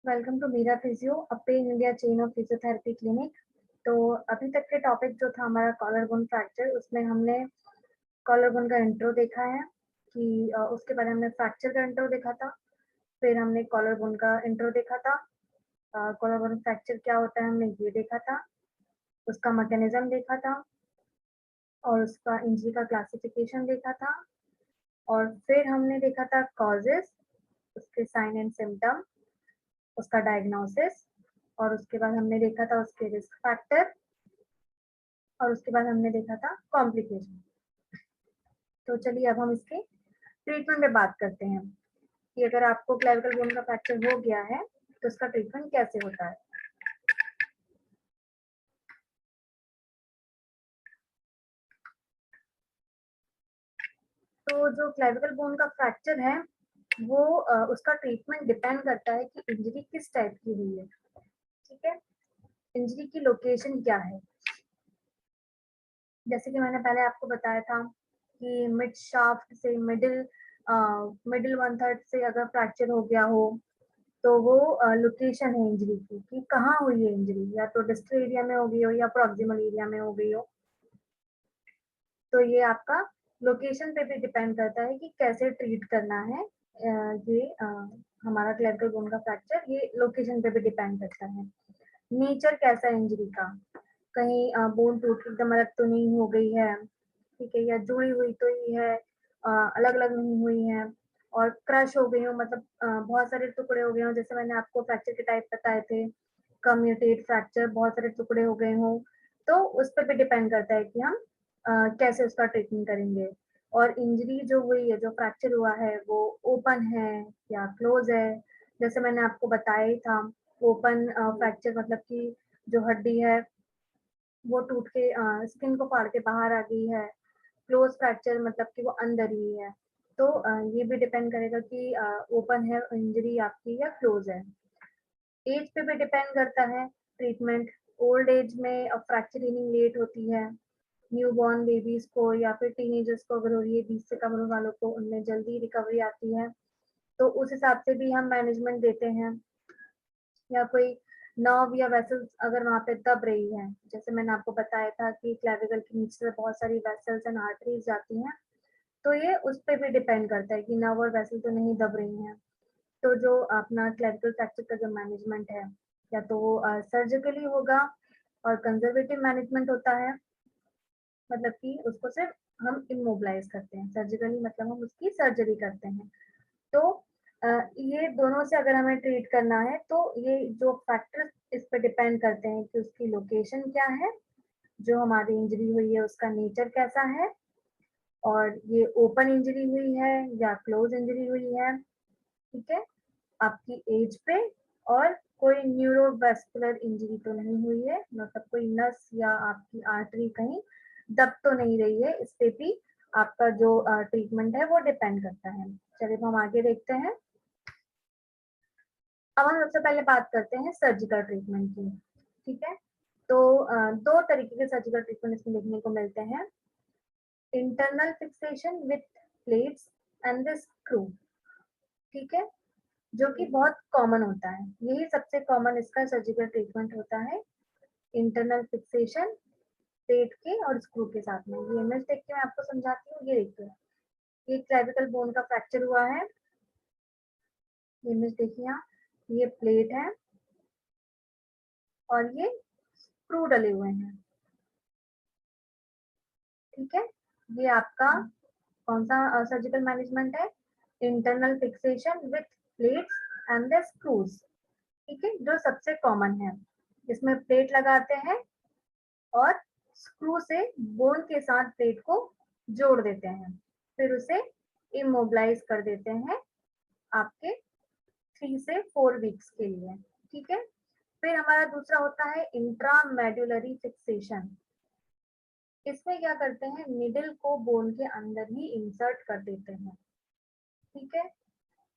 Welcome to Meera physio, a pan India chain of physiotherapy clinic. तो अभी तक के टॉपिक जो था हमारा कॉलर बोन फ्रैक्चर, उसमें हमने कॉलर बोन का इंट्रो देखा है कि उसके बाद हमने फ्रैक्चर का इंट्रो देखा था। फिर हमने कॉलर बोन का इंट्रो देखा था। कॉलर बोन फ्रैक्चर क्या होता है हमने ये देखा था, उसका मैकेनिज्म देखा था और उसका इंजरी का क्लासिफिकेशन देखा था। और फिर हमने देखा था कॉजेस, उसके साइन एंड सिम्टम, उसका डायग्नोसिस, और उसके बाद हमने देखा था उसके रिस्क फैक्टर, और उसके बाद हमने देखा था कॉम्प्लिकेशन। तो चलिए अब हम इसके ट्रीटमेंट में बात करते हैं कि अगर आपको क्लेविकल बोन का फ्रैक्चर हो गया है तो उसका ट्रीटमेंट कैसे होता है। तो जो क्लेविकल बोन का फ्रैक्चर है वो उसका ट्रीटमेंट डिपेंड करता है कि इंजरी किस टाइप की हुई है। ठीक है, इंजरी की लोकेशन क्या है। जैसे कि मैंने पहले आपको बताया था कि मिड शाफ्ट से मिडिल वन थर्ड से अगर फ्रैक्चर हो गया हो तो वो लोकेशन है इंजरी की कि कहाँ हुई है इंजरी, या तो डिस्टल एरिया में हो गई हो या प्रॉक्सिमल एरिया में हो गई हो। तो ये आपका लोकेशन पे भी डिपेंड करता है कि कैसे ट्रीट करना है। हमारा क्लेविकल बोन का फ्रैक्चर ये लोकेशन पे भी डिपेंड करता है। नेचर कैसा है इंजरी का, कहीं बोन टूट के एकदम अलग तो नहीं हो गई है, ठीक है, या जुड़ी हुई तो ही है, अलग अलग नहीं हुई है, और क्रश हो गई हो, मतलब बहुत सारे टुकड़े हो गए हो। जैसे मैंने आपको फ्रैक्चर के टाइप बताए थे, कम्यूटेट फ्रैक्चर, बहुत सारे टुकड़े हो गए हों, तो उस पर भी डिपेंड करता है कि हम कैसे उसका ट्रीटमेंट करेंगे। और इंजरी जो हुई है, जो फ्रैक्चर हुआ है, वो ओपन है या क्लोज है। जैसे मैंने आपको बताया ही था, ओपन फ्रैक्चर मतलब कि जो हड्डी है वो टूट के स्किन को फाड़ के बाहर आ गई है। क्लोज फ्रैक्चर मतलब कि वो अंदर ही है। तो ये भी डिपेंड करेगा कि ओपन है इंजरी आपकी या क्लोज है। एज पे भी डिपेंड करता है ट्रीटमेंट। ओल्ड एज में फ्रैक्चर हीलिंग लेट होती है। न्यूबॉर्न बेबीज को या फिर टीनेजर्स को अगर हो रही है, 20 से कम उम्र वालों को, उनमें जल्दी रिकवरी आती है। तो उस हिसाब से भी हम मैनेजमेंट देते हैं। या कोई नर्व या वेसल्स अगर वहाँ पे दब रही है, जैसे मैंने आपको बताया था कि क्लेविकल के नीचे से बहुत सारी वेसल्स एंड आर्टरीज जाती हैं, तो ये उस पे भी डिपेंड करता है कि नर्व और वेसल तो नहीं दब रही हैं। तो जो अपना क्लेविकल फ्रैक्चर का जो मैनेजमेंट है, या तो वो सर्जिकली होगा, और कंजर्वेटिव मैनेजमेंट होता है, मतलब कि उसको सिर्फ हम इमोबिलाइज करते हैं। सर्जिकली मतलब हम उसकी सर्जरी करते हैं। तो ये दोनों से अगर हमें ट्रीट करना है तो ये जो फैक्टर्स इस पे डिपेंड करते हैं कि उसकी लोकेशन क्या है, जो हमारी इंजरी हुई है उसका नेचर कैसा है, और ये ओपन इंजरी हुई है या क्लोज इंजरी हुई है, ठीक है, आपकी एज पे, और कोई न्यूरोवेस्कुलर इंजरी तो नहीं हुई है, मतलब कोई नस या आपकी आर्टरी कहीं दब तो नहीं रही है। इस पे भी आपका जो ट्रीटमेंट है वो डिपेंड करता है। चलिए अब हम आगे देखते हैं। अब हम सबसे पहले बात करते हैं सर्जिकल ट्रीटमेंट की। ठीक है, तो दो तरीके के सर्जिकल ट्रीटमेंट इसमें देखने को मिलते हैं। Internal fixation with plates and the screw, ठीक है, जो कि बहुत कॉमन होता है। यही सबसे कॉमन इसका सर्जिकल ट्रीटमेंट होता है, इंटरनल फिक्सेशन प्लेट के और स्क्रू के साथ में। ये इमेज देख के मैं आपको समझाती हूँ। ये देखिए, ये क्लेविकल बोन का फ्रैक्चर हुआ है। इमेज देखिए यहाँ, ये प्लेट है और ये स्क्रू डले हुए हैं। ठीक है, ये आपका कौन सा सर्जिकल मैनेजमेंट है, internal fixation with plates and the screws. ठीक है, जो सबसे कॉमन है, इसमें प्लेट लगाते हैं और स्क्रू से बोन के साथ प्लेट को जोड़ देते हैं, फिर उसे इमोबिलाइज कर देते हैं आपके 3 से 4 वीक्स के लिए। ठीक है, फिर हमारा दूसरा होता है इंट्रामेडुलरी फिक्सेशन। इसमें क्या करते हैं, निडल को बोन के अंदर ही इंसर्ट कर देते हैं। ठीक है,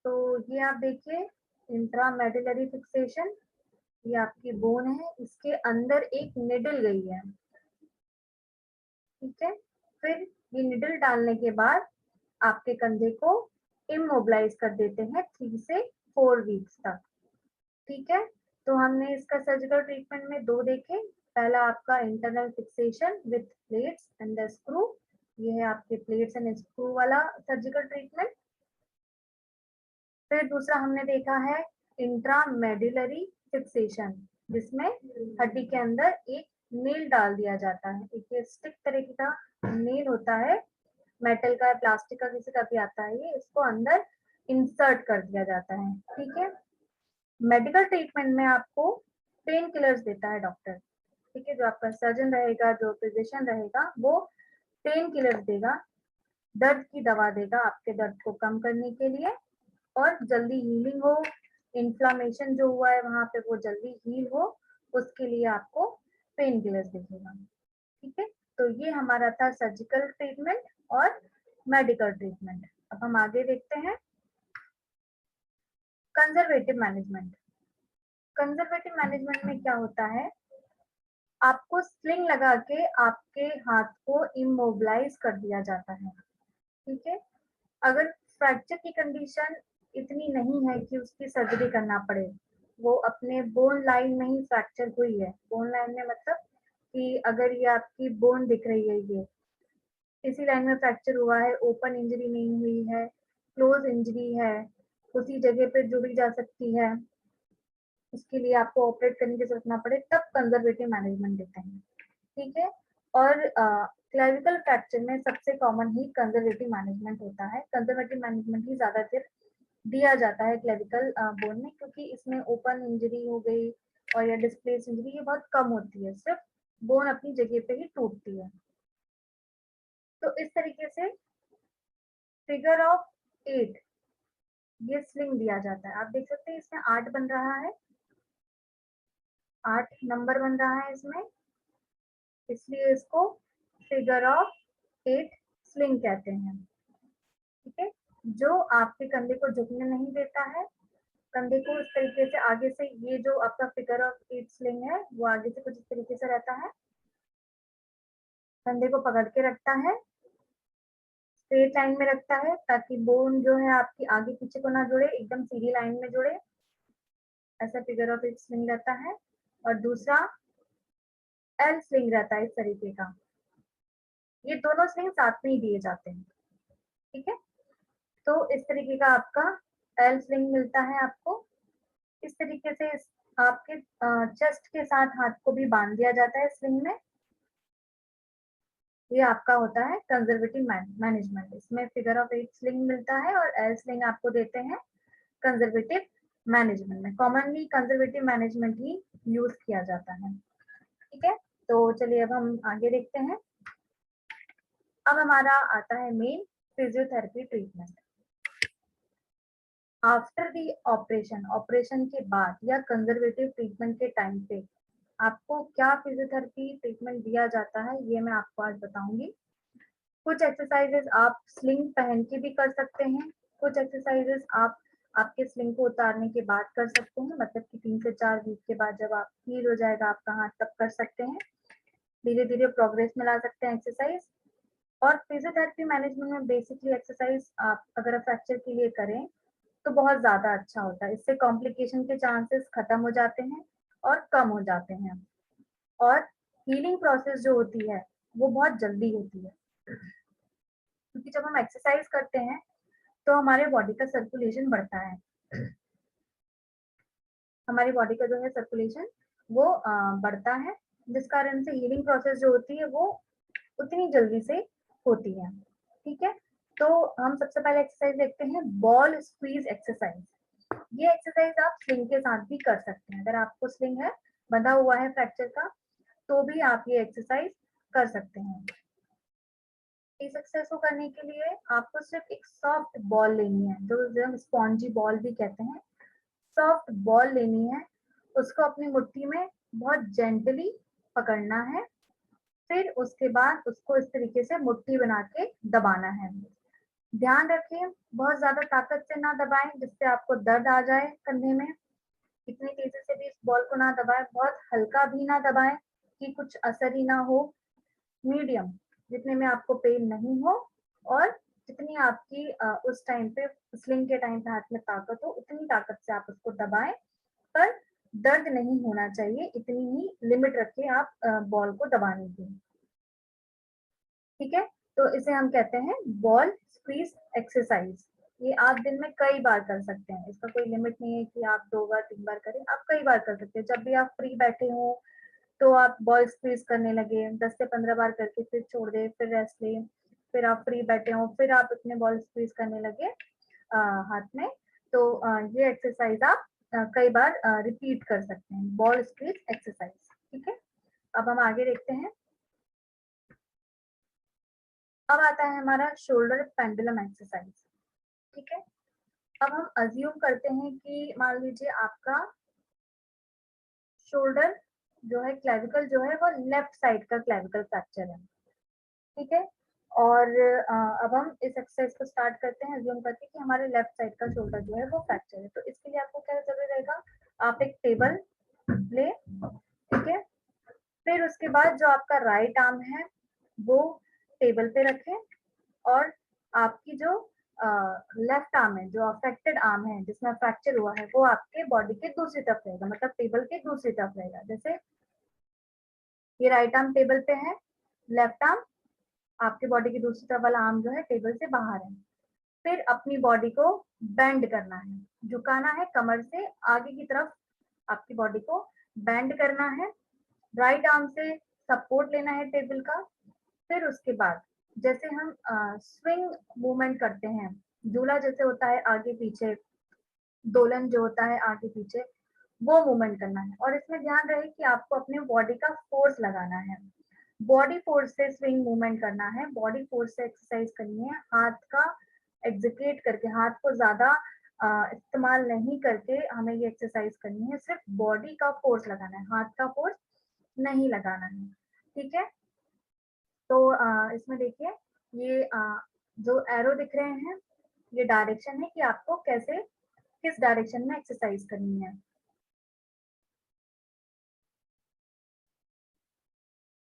तो ये आप देखिए, इंट्रामेडुलरी फिक्सेशन, ये आपकी बोन है, इसके अंदर एक निडल गई है। ठीक है, फिर ये निडल डालने के बाद आपके कंधे को इमोबिलाइज कर देते हैं 3 से 4 वीक्स तक। ठीक है, तो हमने इसका सर्जिकल ट्रीटमेंट में दो देखे। पहला आपका internal fixation with plates and the screw, ये है आपके प्लेट्स एंड स्क्रू वाला सर्जिकल ट्रीटमेंट। फिर दूसरा हमने देखा है इंट्रामेडुलरी फिक्सेशन, जिसमें हड्डी के अंदर एक नेल डाल दिया जाता है। एक स्टिक तरह का नेल होता है, मेटल का, प्लास्टिक का, किसी का भी आता है, ये इसको अंदर इंसर्ट कर दिया जाता है। ठीक है, मेडिकल ट्रीटमेंट में आपको पेन किलर्स देता है डॉक्टर। ठीक है, जो आपका सर्जन रहेगा, जो फिजिशियन रहेगा, वो पेन किलर्स देगा, दर्द की दवा देगा आपके दर्द को कम करने के लिए, और जल्दी हीलिंग हो, इन्फ्लामेशन जो हुआ है वहां पे वो जल्दी हील हो, उसके लिए आपको पेन किलर्स देखेगा। ठीक है, तो ये हमारा था सर्जिकल ट्रीटमेंट और मेडिकल ट्रीटमेंट। अब हम आगे देखते हैं कंजर्वेटिव मैनेजमेंट। कंजर्वेटिव मैनेजमेंट में क्या होता है, आपको स्लिंग लगा के आपके हाथ को इमोबिलाइज कर दिया जाता है। ठीक है, अगर फ्रैक्चर की कंडीशन इतनी नहीं है कि उसकी सर्जरी करना पड़े, वो अपने बोन लाइन में ही फ्रैक्चर हुई है, बोन लाइन में मतलब कि अगर ये आपकी बोन दिख रही है, ये इसी लाइन में फ्रैक्चर हुआ है, ओपन इंजरी नहीं हुई है, क्लोज इंजरी है, उसी जगह पे जुड़ी जा सकती है, उसके लिए आपको ऑपरेट करने की जरूरत ना पड़े, तब कंजर्वेटिव मैनेजमेंट देते हैं। ठीक है, और क्लेविकल फ्रैक्चर में सबसे कॉमन ही कंजर्वेटिव मैनेजमेंट होता है। कंजर्वेटिव मैनेजमेंट ही ज्यादातर दिया जाता है क्लेविकल बोन में, क्योंकि इसमें ओपन इंजरी हो गई और या डिस्प्लेस इंजरी ये बहुत कम होती है, सिर्फ बोन अपनी जगह पे ही टूटती है। तो इस तरीके से फिगर ऑफ 8 ये स्लिंग दिया जाता है। आप देख सकते हैं इसमें 8 बन रहा है, 8 नंबर बन रहा है इसमें, इसलिए इसको फिगर ऑफ 8 स्लिंग कहते हैं। ठीक है, जो आपके कंधे को झुकने नहीं देता है, कंधे को इस तरीके से आगे से, ये जो आपका फिगर ऑफ 8 स्लिंग है वो आगे से कुछ इस तरीके से रहता है, कंधे को पकड़ के रखता है, स्ट्रेट लाइन में रखता है, ताकि बोन जो है आपकी आगे पीछे को ना जुड़े, एकदम सीधी लाइन में जुड़े, ऐसा फिगर ऑफ 8 स्लिंग रहता है। और दूसरा एल स्लिंग रहता है इस तरीके का, ये दोनों स्लिंग साथ में ही दिए जाते हैं। ठीक है, तो इस तरीके का आपका एल स्लिंग मिलता है आपको। इस तरीके से आपके चेस्ट के साथ हाथ को भी बांध दिया जाता है स्लिंग में। ये आपका होता है कंजर्वेटिव मैनेजमेंट, इसमें फिगर ऑफ 8 स्लिंग मिलता है और एल स्लिंग आपको देते हैं कंजर्वेटिव मैनेजमेंट में। कॉमनली कंजर्वेटिव मैनेजमेंट ही यूज किया जाता है। ठीक है, तो चलिए अब हम आगे देखते हैं। अब हमारा आता है main physiotherapy treatment. After the operation, operation के बाद या कंजर्वेटिव ट्रीटमेंट के टाइम पे आपको क्या फिजियोथेरेपी ट्रीटमेंट दिया जाता है, ये मैं आपको आज बताऊंगी। कुछ एक्सरसाइजेस आप स्लिंग पहन के भी कर सकते हैं, कुछ एक्सरसाइजेस आप आपके स्लिंग को उतारने के बाद कर सकते हैं, मतलब कि 3 से 4 वीक के बाद जब आप हील हो जाएगा आपका हाथ, तब कर सकते हैं। धीरे धीरे प्रोग्रेस में ला सकते हैं एक्सरसाइज। और फिजियोथेरेपी मैनेजमेंट में बेसिकली एक्सरसाइज आप अगर फ्रैक्चर के लिए करें तो बहुत ज्यादा अच्छा होता है, इससे कॉम्प्लिकेशन के चांसेस खत्म हो जाते हैं और कम हो जाते हैं, और हीलिंग प्रोसेस जो होती है वो बहुत जल्दी होती है। क्योंकि जब हम एक्सरसाइज करते हैं तो हमारे बॉडी का सर्कुलेशन बढ़ता है, हमारी बॉडी का जो है सर्कुलेशन वो बढ़ता है, जिस कारण से हीलिंग प्रोसेस जो होती है वो उतनी जल्दी से होती है। ठीक है, तो हम सबसे पहले एक्सरसाइज देखते हैं बॉल स्क्वीज एक्सरसाइज। ये एक्सरसाइज आप स्लिंग के साथ भी कर सकते हैं, अगर आपको स्लिंग है, बंधा हुआ है फ्रैक्चर का, तो भी आप ये एक्सरसाइज कर सकते हैं। इस एक्सरसाइज को करने के लिए आपको सिर्फ एक सॉफ्ट बॉल लेनी है, जो हम स्पॉन्जी बॉल भी कहते हैं, सॉफ्ट बॉल लेनी है, उसको अपनी मुट्ठी में बहुत जेंटली पकड़ना है, फिर उसके बाद उसको इस तरीके से मुट्ठी बना के दबाना है। ध्यान रखें बहुत ज्यादा ताकत से ना दबाएं जिससे आपको दर्द आ जाए कंधे में, इतनी तेजी से भी इस बॉल को ना दबाएं, बहुत हल्का भी ना दबाएं कि कुछ असर ही ना हो, मीडियम, जितने में आपको पेन नहीं हो और जितनी आपकी उस टाइम पे स्लिंग के टाइम पे हाथ में ताकत हो, उतनी ताकत से आप उसको दबाएं, पर दर्द नहीं होना चाहिए, इतनी ही लिमिट रखिए आप बॉल को दबाने की। ठीक है, तो इसे हम कहते हैं बॉल स्क्वीज एक्सरसाइज। ये आप दिन में कई बार कर सकते हैं, इसका कोई लिमिट नहीं है कि आप 2 बार 3 बार करें, आप कई बार कर सकते हैं। जब भी आप फ्री बैठे हो तो आप बॉल स्क्वीज करने लगे, 10 से 15 बार करके फिर छोड़ दे, फिर रेस्ट ले, फिर आप फ्री बैठे हो, फिर आप अपने बॉल स्क्वीज करने लगे हाथ में। तो ये एक्सरसाइज आप कई बार रिपीट कर सकते हैं, बॉल स्क्वीज एक्सरसाइज। ठीक है, अब हम आगे देखते हैं। अब आता है हमारा शोल्डर पेंडुलम एक्सरसाइज। ठीक है, अब हम अज्यूम करते हैं कि मान लीजिए आपका शोल्डर जो है, क्लेविकल जो है वो लेफ्ट साइड का क्लेविकल फ्रैक्चर है। ठीक है, और अब हम इस एक्सरसाइज को स्टार्ट करते हैं अज्यूम करके कि हमारे लेफ्ट साइड का शोल्डर जो है वो फ्रैक्चर है। तो इसके लिए आपको क्या जरूरी रहेगा, आप एक टेबल ले, ठीक है, फिर उसके बाद जो आपका राइट आर्म है वो टेबल पे रखें, और आपकी जो लेफ्ट आर्म है, जो अफेक्टेड आर्म है जिसमें फ्रैक्चर हुआ है, वो आपके बॉडी के दूसरी तरफ रहेगा, मतलब टेबल के दूसरी तरफ रहेगा। जैसे ये राइट आर्म टेबल पे है, लेफ्ट आर्म आपके बॉडी की दूसरी तरफ वाला आर्म जो है टेबल से बाहर है। फिर अपनी बॉडी को बेंड करना है, झुकाना है कमर से आगे की तरफ, आपकी बॉडी को बेंड करना है, राइट आर्म से सपोर्ट लेना है टेबल का। फिर उसके बाद जैसे हम स्विंग मूवमेंट करते हैं, झूला जैसे होता है आगे पीछे, दोलन जो होता है आगे पीछे, वो मूवमेंट करना है। और इसमें ध्यान रहे कि आपको अपने बॉडी का फोर्स लगाना है, बॉडी फोर्स से स्विंग मूवमेंट करना है, बॉडी फोर्स से एक्सरसाइज करनी है, हाथ का एग्जीक्यूट करके, हाथ को ज्यादा इस्तेमाल नहीं करके हमें ये एक्सरसाइज करनी है, सिर्फ बॉडी का फोर्स लगाना है, हाथ का फोर्स नहीं लगाना है। ठीक है, तो इसमें देखिए ये जो एरो दिख रहे हैं, ये डायरेक्शन है कि आपको कैसे, किस डायरेक्शन में एक्सरसाइज करनी है।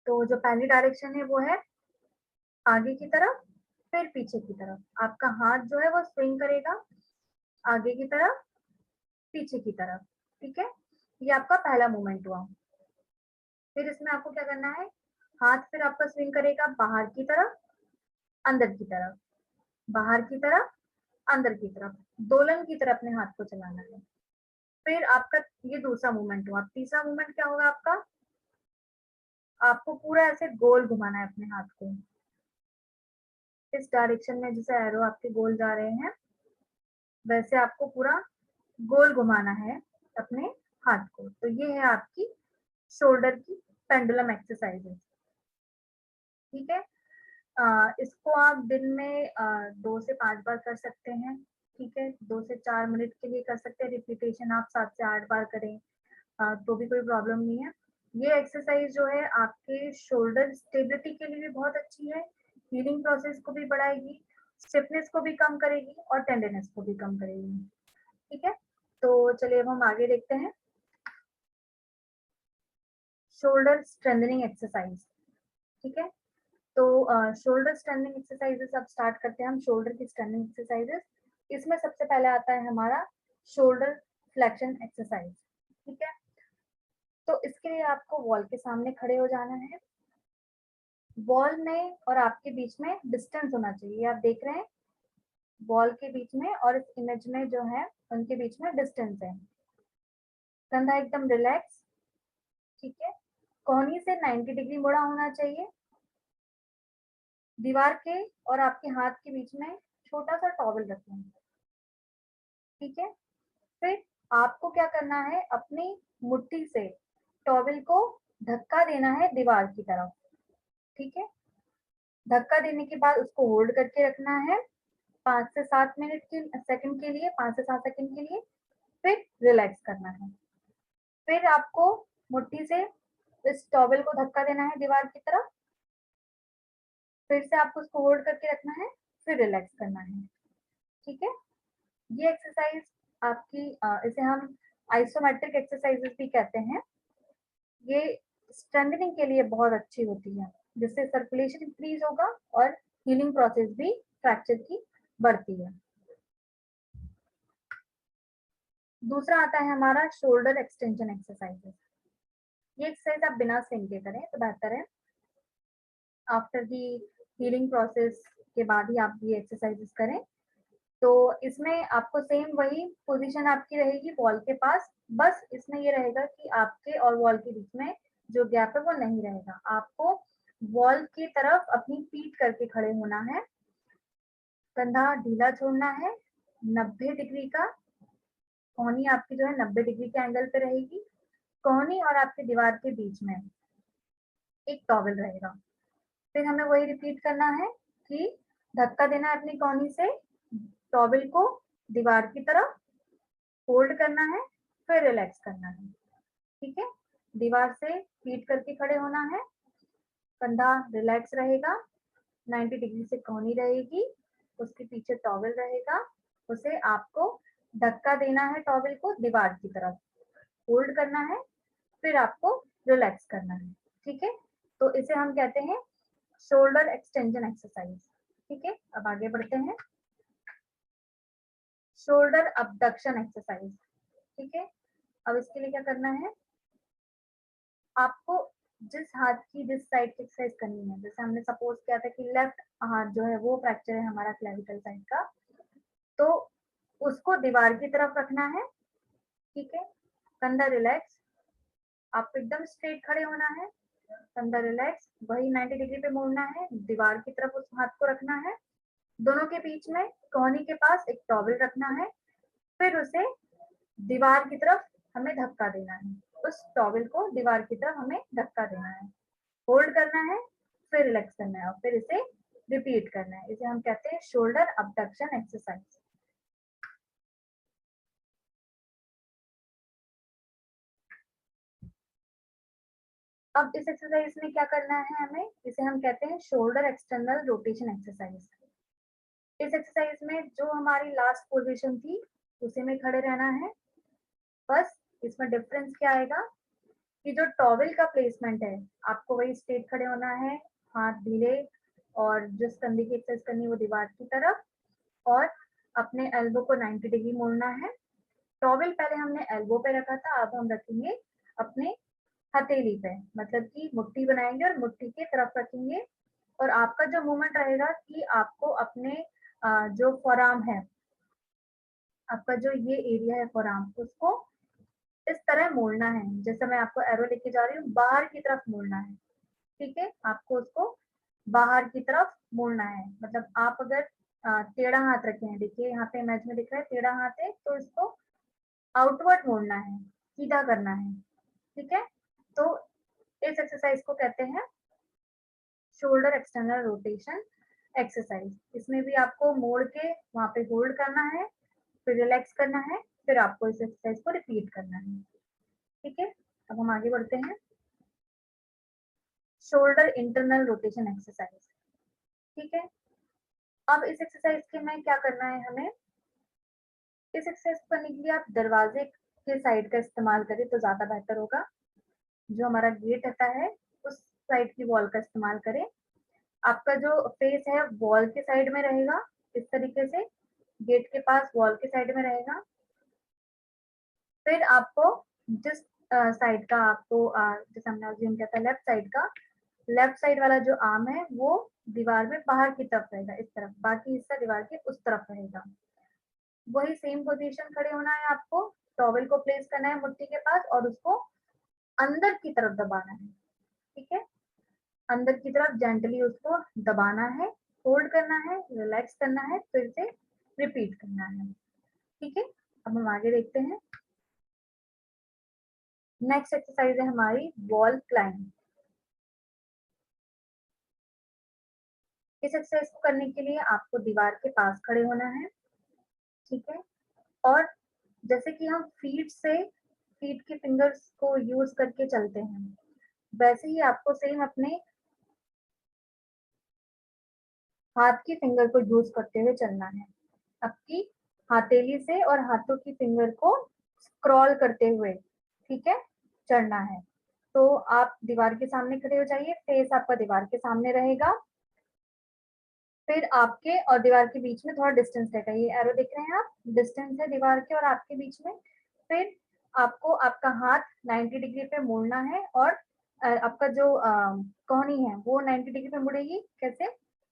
तो जो पहली डायरेक्शन है वो है आगे की तरफ, फिर पीछे की तरफ। आपका हाथ जो है वो स्विंग करेगा आगे की तरफ, पीछे की तरफ। ठीक है, ये आपका पहला मूवमेंट हुआ। फिर इसमें आपको क्या करना है, हाथ फिर आपका स्विंग करेगा बाहर की तरफ, अंदर की तरफ, बाहर की तरफ, अंदर की तरफ, दोलन की तरफ अपने हाथ को चलाना है। फिर आपका ये दूसरा मूवमेंट हुआ। तीसरा मूवमेंट क्या होगा आपका, आपको पूरा ऐसे गोल घुमाना है अपने हाथ को, इस डायरेक्शन में जैसे एरो आपके गोल जा रहे हैं, वैसे आपको पूरा गोल घुमाना है अपने हाथ को। तो ये है आपकी शोल्डर की पेंडुलम एक्सरसाइजेस। ठीक है, इसको आप दिन में 2 से 5 बार कर सकते हैं। ठीक है, 2 से 4 मिनट के लिए कर सकते हैं, रिपीटेशन आप 7 से 8 बार करें तो भी कोई प्रॉब्लम नहीं है। ये एक्सरसाइज जो है आपके शोल्डर स्टेबिलिटी के लिए भी बहुत अच्छी है, हीलिंग प्रोसेस को भी बढ़ाएगी, स्टिफनेस को भी कम करेगी और टेंडरनेस को भी कम करेगी। ठीक है, तो चलिए अब हम आगे देखते हैं शोल्डर स्ट्रेंथनिंग एक्सरसाइज। ठीक है, तो शोल्डर स्ट्रेंथनिंग एक्सरसाइजेस अब स्टार्ट करते हैं हम, शोल्डर की स्ट्रेंथनिंग एक्सरसाइजेस। इसमें सबसे पहले आता है हमारा शोल्डर फ्लेक्शन एक्सरसाइज। ठीक है, तो इसके लिए आपको वॉल के सामने खड़े हो जाना है, वॉल में और आपके बीच में डिस्टेंस होना चाहिए। आप देख रहे हैं वॉल के बीच में और इस इमेज में जो है उनके बीच में डिस्टेंस है। कंधा एकदम रिलैक्स। ठीक है, कोहनी से 90 डिग्री मुड़ा होना चाहिए, दीवार के और आपके हाथ के बीच में छोटा सा टॉवल रखें। ठीक है, फिर आपको क्या करना है, अपनी मुट्ठी से टॉवल को धक्का देना है दीवार की तरफ। ठीक है, धक्का देने के बाद उसको होल्ड करके रखना है 5 से 7 मिनट के सेकंड के लिए, 5 से 7 सेकंड के लिए, फिर रिलैक्स करना है। फिर आपको मुट्ठी से इस टॉवल को धक्का देना है दीवार की तरफ, फिर से आपको उसको होल्ड करके रखना है, फिर रिलैक्स करना है। ठीक है, ये एक्सरसाइज आपकी इसे हम आइसोमेट्रिक एक्सरसाइजेस भी कहते हैं। ये स्ट्रेंथनिंग के लिए बहुत अच्छी होती है, जिससे सर्कुलेशन इंक्रीज होगा और हीलिंग प्रोसेस भी फ्रैक्चर की बढ़ती है। दूसरा आता है हमारा शोल्डर एक्सटेंशन एक्सरसाइजेस। ये एक्सरसाइज आप बिना स्विंग के करें तो बेहतर है। आफ्टर दी हीलिंग प्रोसेस के बाद ही आप ये एक्सरसाइजेस करें। तो इसमें आपको सेम वही पोजीशन आपकी रहेगी वॉल के पास, बस इसमें ये रहेगा कि आपके और वॉल के बीच में जो गैप है वो नहीं रहेगा। आपको वॉल की तरफ अपनी पीठ करके खड़े होना है, कंधा ढीला छोड़ना है, 90 डिग्री का, कोहनी आपकी जो है 90 डिग्री के एंगल पे रहेगी। कोहनी और आपकी दीवार के बीच में एक टॉवल रहेगा। फिर हमें वही रिपीट करना है कि धक्का देना है अपनी कोहनी से, टॉवल को दीवार की तरफ होल्ड करना है, फिर रिलैक्स करना है। ठीक है, दीवार से फीट करके खड़े होना है, कंधा रिलैक्स रहेगा, 90 डिग्री से कोहनी रहेगी, उसके पीछे टॉवल रहेगा, उसे आपको धक्का देना है टॉवल को दीवार की तरफ, होल्ड करना है, फिर आपको रिलैक्स करना है। ठीक है, तो इसे हम कहते हैं शोल्डर एक्सटेंशन एक्सरसाइज। ठीक है, अब आगे बढ़ते हैं। Shoulder abduction exercise. ठीक है, अब इसके लिए क्या करना है, आपको जिस हाथ की जिस साइड की एक्सरसाइज करनी है, जैसे हमने सपोज किया था कि लेफ्ट हाथ जो है वो फ्रैक्चर है हमारा क्लेविकल साइड का, तो उसको दीवार की तरफ रखना है। ठीक है, कंधा रिलैक्स, आपको एकदम स्ट्रेट खड़े होना है, कंधा रिलैक्स, वही 90 डिग्री पे मोड़ना है, दीवार की तरफ उस हाथ को रखना है, दोनों के बीच में कोहनी के पास एक टॉवल रखना है, फिर उसे दीवार की तरफ हमें धक्का देना है, उस टॉवल को दीवार की तरफ हमें धक्का देना है, होल्ड करना है, फिर रिलैक्स करना है और फिर इसे रिपीट करना है। इसे हम कहते हैं शोल्डर अबडक्शन एक्सरसाइज। अब इस एक्सरसाइज में क्या करना है हमें, इसे हम कहते हैं शोल्डर एक्सटर्नल रोटेशन एक्सरसाइज। इस एक्सरसाइज में जो हमारी लास्ट पोजीशन थी उसी में खड़े रहना है, बस इसमें डिफरेंस क्या आएगा कि जो टॉवल का प्लेसमेंट है आपको वही स्ट्रेट खड़े होना है, हाथ ढीले, और जिस कंधे की एक्सरसाइज करनी है वो दीवार की तरफ, और अपने एल्बो को 90 डिग्री मोड़ना है। टॉवल पहले हमने एल्बो पे रखा था, अब हम रखेंगे अपने हथेली पे, मतलब कि मुट्ठी बनाएंगे और मुट्ठी की तरफ रखेंगे। और आपका जो मूवमेंट रहेगा कि आपको अपने जो फोरआर्म है, आपका जो ये एरिया है फोरआर्म, उसको इस तरह मोड़ना है, जैसे मैं आपको एरो लेके जा रही हूँ, बाहर की तरफ मोड़ना है। ठीक है, आपको उसको बाहर की तरफ मोड़ना है, मतलब आप अगर टेढ़ा हाथ रखे हैं, देखिए यहाँ पे इमेज में दिख रहा है टेढ़ा हाथ है, तो इसको आउटवर्ड मोड़ना है, सीधा करना है। ठीक है, तो इस एक्सरसाइज को कहते हैं शोल्डर एक्सटर्नल रोटेशन एक्सरसाइज। इसमें भी आपको मोड़ के वहां पे होल्ड करना है, फिर रिलैक्स करना है, फिर आपको इस एक्सरसाइज को रिपीट करना है। ठीक है, अब हम आगे बढ़ते हैं। Shoulder internal rotation exercise. ठीक है, अब इस एक्सरसाइज के में क्या करना है हमें, इस एक्सरसाइज को करने के लिए आप दरवाजे के साइड का इस्तेमाल करें तो ज्यादा बेहतर होगा। जो हमारा गेट रहता है उस साइड की वॉल का इस्तेमाल करें। आपका जो फेस है वॉल के साइड में रहेगा, इस तरीके से गेट के पास वॉल के साइड में रहेगा। फिर आपको जिस साइड का आपको जैसे हमने अज्यूम किया था लेफ्ट साइड का, लेफ्ट साइड वाला जो आर्म है वो दीवार में बाहर की तरफ रहेगा, इस तरफ, बाकी हिस्सा दीवार के उस तरफ रहेगा। वही सेम पोजीशन खड़े होना है आपको, टॉवल को प्लेस करना है मुट्ठी के पास और उसको अंदर की तरफ दबाना है। ठीक है, अंदर की तरफ जेंटली उसको दबाना है, होल्ड करना है, रिलैक्स करना है, फिर से रिपीट करना है। ठीक है, अब हम आगे देखते हैं। नेक्स्ट एक्सरसाइज है हमारी वॉल क्लाइंब। इस एक्सरसाइज को करने के लिए आपको दीवार के पास खड़े होना है। ठीक है, और जैसे कि हम फीट के फिंगर्स को यूज करके चलते हैं, वैसे ही आपको सेम अपने हाथ की फिंगर को यूज करते हुए चलना है। आपकी हथेली से और हाथों की फिंगर को स्क्रॉल करते हुए, ठीक है, चढ़ना है। तो आप दीवार के सामने खड़े हो जाइए, फेस आपका दीवार के सामने रहेगा, फिर आपके और दीवार के बीच में थोड़ा डिस्टेंस रहेगा, ये एरो देख रहे हैं आप, डिस्टेंस है दीवार के और आपके बीच में, फिर आपको आपका हाथ 90 डिग्री पे मोड़ना है और आपका जो कोहनी है वो 90 डिग्री पे मुड़ेगी। कैसे?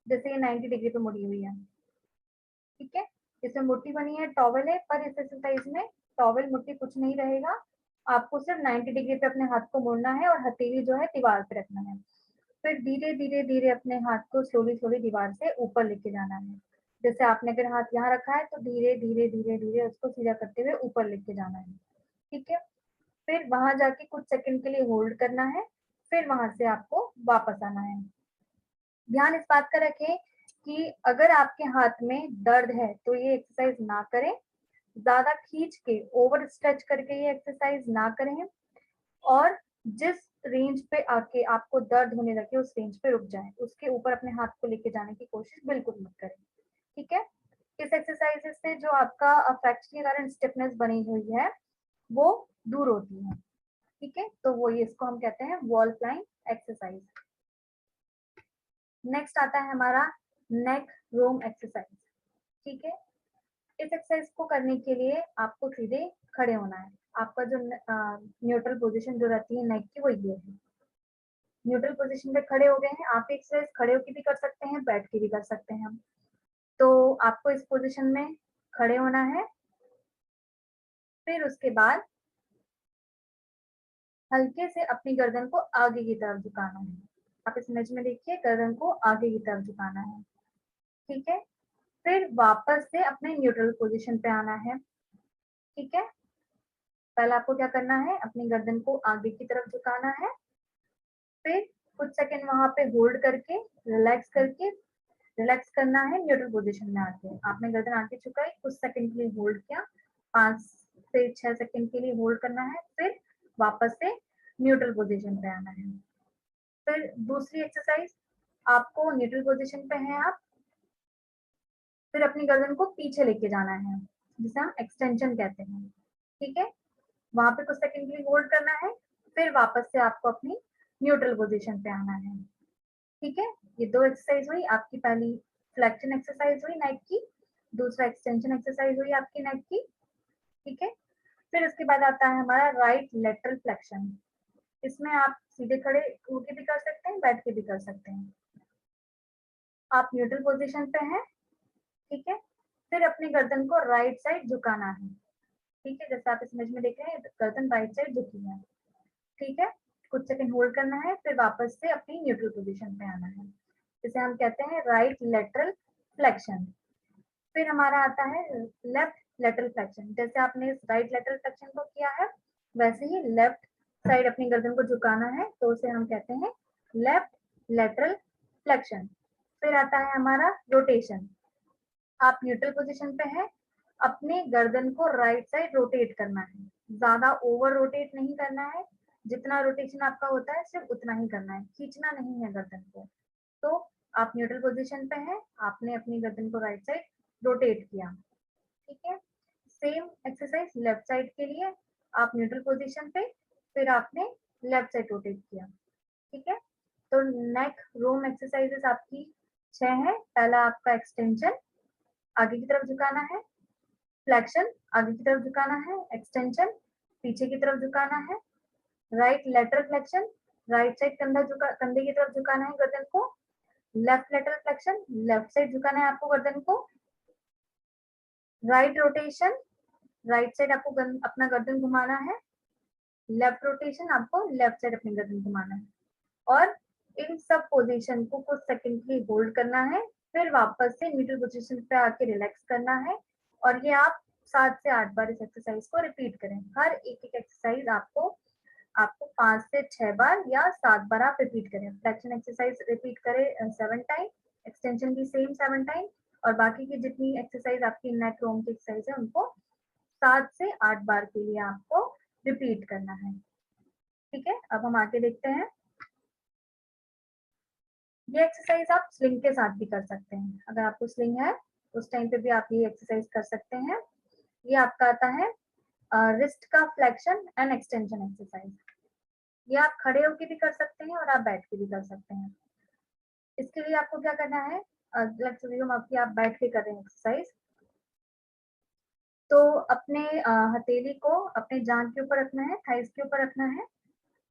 जैसे ये 90 डिग्री पे मुड़ी हुई है, ठीक है। इसमें मुट्ठी बनी है, टॉवल है, पर इस एक्सरसाइज में टॉवल मुट्ठी कुछ नहीं रहेगा। आपको सिर्फ 90 डिग्री पे अपने हाथ को मोड़ना है और हथेली जो है दीवार पे रखना है। फिर धीरे धीरे धीरे अपने हाथ को स्लोली स्लोली दीवार से ऊपर लेके जाना है। जैसे आपने अगर हाथ यहाँ रखा है तो धीरे धीरे धीरे धीरे उसको सीधा करते हुए ऊपर लेके जाना है, ठीक है। फिर वहां जाके कुछ सेकंड के लिए होल्ड करना है, फिर वहां से आपको वापस आना है। ध्यान इस बात का रखें कि अगर आपके हाथ में दर्द है तो ये एक्सरसाइज ना करें। ज्यादा खींच के ओवर स्ट्रेच करके ये एक्सरसाइज ना करें और जिस रेंज पे आके आपको दर्द होने लगे उस रेंज पे रुक जाएं। उसके ऊपर अपने हाथ को लेके जाने की कोशिश बिल्कुल मत करें, ठीक है। इस एक्सरसाइज से जो आपका फ्रैक्चर के कारण स्टिफनेस बनी हुई है वो दूर होती है, ठीक है। तो वो ये इसको हम कहते हैं वॉल क्लाइंब एक्सरसाइज। नेक्स्ट आता है हमारा नेक रोम एक्सरसाइज, ठीक है। इस एक्सरसाइज को करने के लिए आपको सीधे खड़े होना है। आपका जो न्यूट्रल पोजीशन जो रहती है नेक की वो ये है। न्यूट्रल पोजीशन पे खड़े हो गए हैं। आप एक्सरसाइज खड़े होकर भी कर सकते हैं, बैठ के भी कर सकते हैं। तो आपको इस पोजीशन में खड़े होना है। फिर उसके बाद हल्के से अपनी गर्दन को आगे की तरफ झुकाना है। आप इस इमेज में देखिए, गर्दन को आगे की तरफ झुकाना है, ठीक है। फिर वापस से अपने न्यूट्रल पोजीशन पे आना है, ठीक है। पहले आपको क्या करना है, अपनी गर्दन को आगे की तरफ झुकाना है। फिर कुछ सेकंड वहां पे होल्ड करके रिलैक्स करना है। न्यूट्रल पोजीशन में आके आपने गर्दन आगे झुकाई, कुछ सेकंड के लिए होल्ड किया, 5 से 6 सेकंड के लिए होल्ड करना है। फिर वापस से न्यूट्रल पोजीशन पे आना है। फिर दूसरी एक्सरसाइज, आपको न्यूट्रल पोजीशन पे है आप, फिर अपनी गर्दन को पीछे लेके जाना है, जिसे हम एक्सटेंशन कहते हैं, ठीक है। वहां पे कुछ सेकंड के लिए होल्ड करना है। फिर वापस से आपको अपनी न्यूट्रल पोजीशन पे आना है, ठीक है। ये दो एक्सरसाइज हुई आपकी। पहली फ्लेक्शन एक्सरसाइज हुई नेक की, दूसरा एक्सटेंशन एक्सरसाइज हुई आपकी नेक की, ठीक है। फिर उसके बाद आता है हमारा राइट लेटरल फ्लेक्शन। इसमें आप सीधे खड़े होके भी कर सकते हैं, बैठ के भी कर सकते हैं। आप न्यूट्रल पोजीशन पे हैं, ठीक है। फिर अपनी गर्दन को राइट साइड झुकाना है, ठीक है। जैसे आप इस इमेज में देख रहे हैं, गर्दन राइट साइड झुकी है, ठीक है। कुछ सेकंड होल्ड करना है, फिर वापस से अपनी न्यूट्रल पोजीशन पे आना है, जिसे हम कहते हैं राइट लेटरल फ्लेक्शन। फिर हमारा आता है लेफ्ट लेटरल फ्लेक्शन। जैसे आपने इस राइट लेटरल फ्लेक्शन को किया है, वैसे ही लेफ्ट साइड अपनी गर्दन को झुकाना है, तो उसे हम कहते हैं लेफ्ट लेटरल फ्लेक्शन। फिर आता है हमारा रोटेशन। आप न्यूट्रल पोजीशन पे हैं, अपने गर्दन को राइट साइड रोटेट करना है। ज्यादा ओवर रोटेट नहीं करना है, जितना रोटेशन आपका होता है सिर्फ उतना ही करना है, खींचना नहीं है गर्दन को। तो आप न्यूट्रल पोजीशन पे हैं, आपने अपनी गर्दन को राइट साइड रोटेट किया, ठीक है। सेम एक्सरसाइज लेफ्ट साइड के लिए, आप न्यूट्रल पोजीशन पे, फिर आपने लेफ्ट साइड रोटेट किया, ठीक है। तो नेक रोम एक्सरसाइजेस आपकी 6 है। पहला आपका एक्सटेंशन, आगे की तरफ झुकाना है, फ्लेक्शन आगे की तरफ झुकाना है, एक्सटेंशन पीछे की तरफ झुकाना है, right lateral flexion right side कंधे की तरफ झुकाना है गर्दन को, left lateral flexion left side झुकाना है आपको गर्दन को, राइट रोटेशन राइट साइड आपको अपना गर्दन घुमाना है, लेफ्ट रोटेशन आपको लेफ्ट साइड अपनी गर्दन घुमाना है। और इन सब पोजीशन को कुछ सेकंड के लिए होल्ड करना है, फिर वापस से न्यूट्रल पोजीशन पे आके रिलैक्स करना है। और ये आप 7 से 8 बार इस एक्सरसाइज को रिपीट करें। हर एक एक एक्सरसाइज आपको आपको 5 से 6 बार या 7 बार आप रिपीट करें। फ्लेक्शन एक्सरसाइज रिपीट करें 7 टाइम, एक्सटेंशन भी सेम 7 टाइम, और बाकी की जितनी एक्सरसाइज आपकी नेक रोम की एक्सरसाइज है उनको 7 से 8 बार के लिए आपको रिपीट करना है, ठीक है। अब हम आगे देखते हैं। ये एक्सरसाइज आप स्लिंग के साथ भी कर सकते हैं। अगर आपको स्लिंग है उस टाइम पे भी आप ये एक्सरसाइज कर सकते हैं। ये आपका आता है रिस्ट का फ्लेक्शन एंड एक्सटेंशन एक्सरसाइज। ये आप खड़े होके भी कर सकते हैं और आप बैठ के भी कर सकते हैं। इसके लिए आपको क्या करना है, आप बैठ के कर रहे हैं एक्सरसाइज, तो अपने हथेली को अपने जांघ के ऊपर रखना है, थाइस के ऊपर रखना है।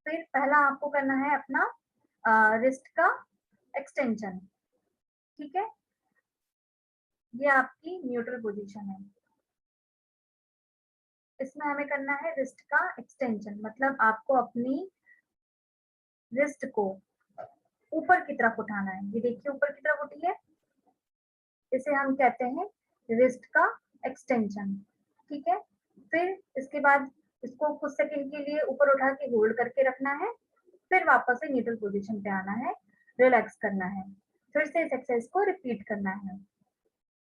फिर पहला आपको करना है अपना रिस्ट का एक्सटेंशन, ठीक है। ये आपकी न्यूट्रल पोजीशन है। इसमें हमें करना है रिस्ट का एक्सटेंशन, मतलब आपको अपनी रिस्ट को ऊपर की तरफ उठाना है। ये देखिए ऊपर की तरफ उठी है, इसे हम कहते हैं रिस्ट का एक्सटेंशन, ठीक है। फिर इसके बाद इसको कुछ सेकंड के लिए ऊपर उठा के होल्ड करके रखना है, फिर वापस से न्यूट्रल पोजीशन पे आना है, रिलैक्स करना है, फिर से इस एक्सरसाइज को रिपीट करना है।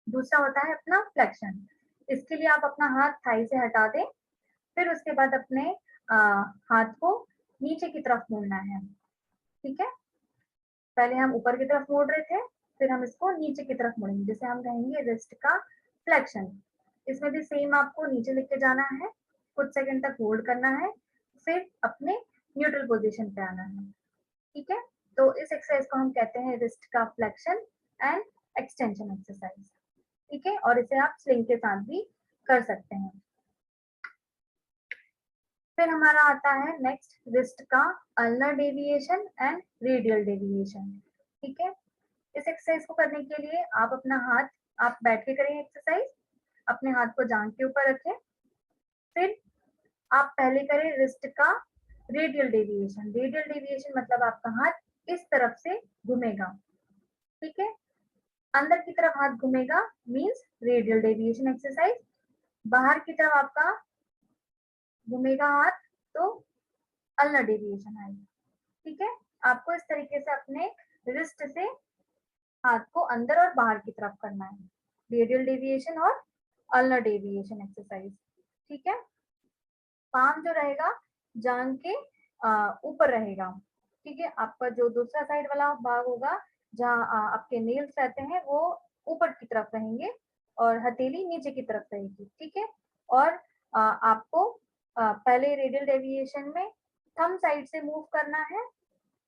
दूसरा होता है अपना फ्लेक्शन। इसके लिए आप अपना हाथ थाई से हटा दें, फिर उसके बाद अपने हाथ को नीचे की तरफ मोड़ना है, ठीक है। पहले हम ऊपर की तरफ मोड़ रहे थे, फिर हम इसको नीचे की तरफ मोड़ेंगे, जिसे हम कहेंगे रिस्ट का फ्लेक्शन। इसमें भी सेम आपको नीचे लेके जाना है, कुछ सेकंड तक होल्ड करना है, फिर अपने न्यूट्रल पोजीशन पे आना है, ठीक है। तो इस एक्सरसाइज को हम कहते हैं रिस्ट का फ्लेक्शन एंड एक्सटेंशन एक्सरसाइज, ठीक है। और इसे आप स्लिंग के साथ भी कर सकते हैं। फिर हमारा आता है नेक्स्ट रिस्ट का ulnar deviation and radial deviation, ठीक है। इस एक्सरसाइज को करने के लिए आप अपना हाथ, आप बैठ के करें एक्सरसाइज, अपने हाथ को जांघ के ऊपर रखें। फिर आप पहले करें रिस्ट का रेडियल डेविएशन। रेडियल डेविएशन मतलब आपका हाथ इस तरफ से घूमेगा, ठीक है। अंदर की तरफ हाथ घूमेगा मींस रेडियल डेविएशन एक्सरसाइज, बाहर की तरफ आपका घूमेगा हाथ तो अल्नर डेविएशन आएगा, ठीक है। आपको इस तरीके से अपने रिस्ट से हाथ को अंदर और बाहर की तरफ करना है, रेडियल डेविएशन और अल्नर डेविएशन एक्सरसाइज, ठीक है। पाम जो रहेगा जांघ के ऊपर रहेगा, ठीक है। आपका जो दूसरा साइड वाला भाग होगा जहाँ आपके नेल्स रहते हैं वो ऊपर की तरफ रहेंगे और हथेली नीचे की तरफ रहेगी, ठीक है। और आपको पहले रेडियल डेविएशन में थंब साइड से मूव करना है,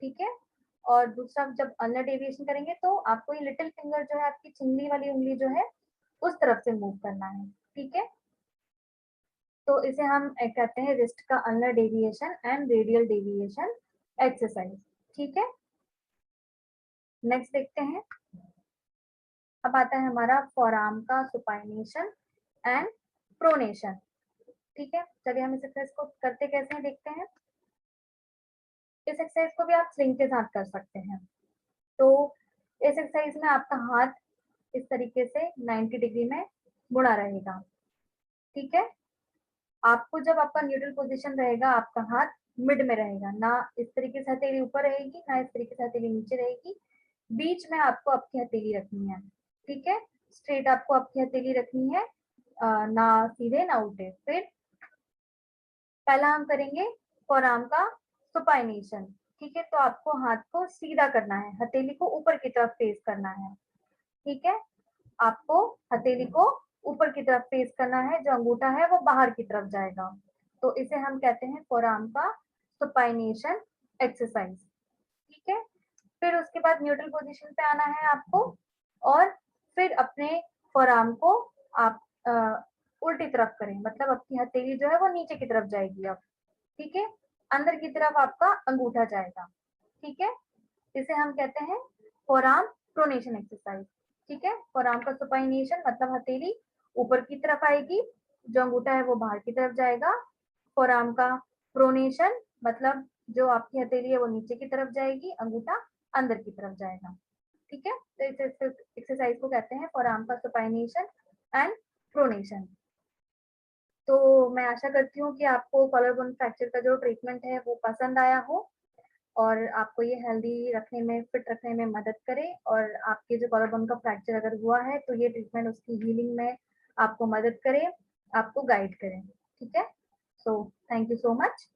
ठीक है। और दूसरा जब अल्नर डेविएशन करेंगे तो आपको ये लिटिल फिंगर जो है आपकी चिंगली वाली उंगली जो है उस तरफ से मूव करना है, ठीक है। तो इसे हम कहते हैं रिस्ट का ulnar deviation and radial deviation exercise, ठीक है। नेक्स्ट देखते हैं। अब आता है हमारा फॉरआर्म का सुपाइनेशन एंड प्रोनेशन, ठीक है। चलिए हम इस एक्सरसाइज को करते कैसे हैं देखते हैं। इस एक्सरसाइज को भी आप स्लिंग के साथ कर सकते हैं। तो इस एक्सरसाइज में आपका हाथ इस तरीके से 90 डिग्री में मुड़ा रहेगा, ठीक है। आपको जब आपका न्यूट्रल पोजीशन रहेगा आपका हाथ मिड में रहेगा, ना इस तरीके से हथेली ऊपर रहेगी ना इस तरीके से हथेली नीचे रहेगी, बीच में आपको आपकी हथेली रखनी है, ठीक है। स्ट्रेट आपको आपकी हथेली रखनी है, ना सीधे ना उल्टे। फिर पहला हम करेंगे फोरआर्म का सुपाइनेशन, ठीक है। तो आपको हाथ को सीधा करना है, हथेली को ऊपर की तरफ फेस करना है, ठीक है। आपको हथेली को ऊपर की तरफ फेस करना है, जो अंगूठा है वो बाहर की तरफ जाएगा। तो इसे हम कहते हैं फोरआर्म का सुपाइनेशन एक्सरसाइज, ठीक है। फिर उसके बाद न्यूट्रल पोजीशन पे आना है आपको, और फिर अपने फोरआर्म को आप उल्टी तरफ करें, मतलब आपकी हथेली जो है वो नीचे की तरफ जाएगी अब, ठीक है। अंदर की तरफ आपका अंगूठा जाएगा, ठीक है। इसे हम कहते हैं फोरआर्म प्रोनेशन एक्सरसाइज, ठीक है। फोरआर्म का सुपाइनेशन मतलब हथेली ऊपर की तरफ आएगी, जो अंगूठा है वो बाहर की तरफ जाएगा। फोरआर्म का प्रोनेशन मतलब जो आपकी हथेली है वो नीचे की तरफ जाएगी, अंगूठा अंदर की तरफ जाएगा, ठीक है। तो इस एक्सरसाइज को कहते हैं फोरआर्म का सुपाइनेशन एंड प्रोनेशन। तो मैं आशा करती हूँ कि आपको कॉलर बोन फ्रैक्चर का जो ट्रीटमेंट है वो पसंद आया हो और आपको ये हेल्दी रखने में, फिट रखने में मदद करे, और आपके जो कॉलर बोन का फ्रैक्चर अगर हुआ है तो ये ट्रीटमेंट उसकी हीलिंग में आपको मदद करे, आपको गाइड करे, ठीक है। So thank you so much.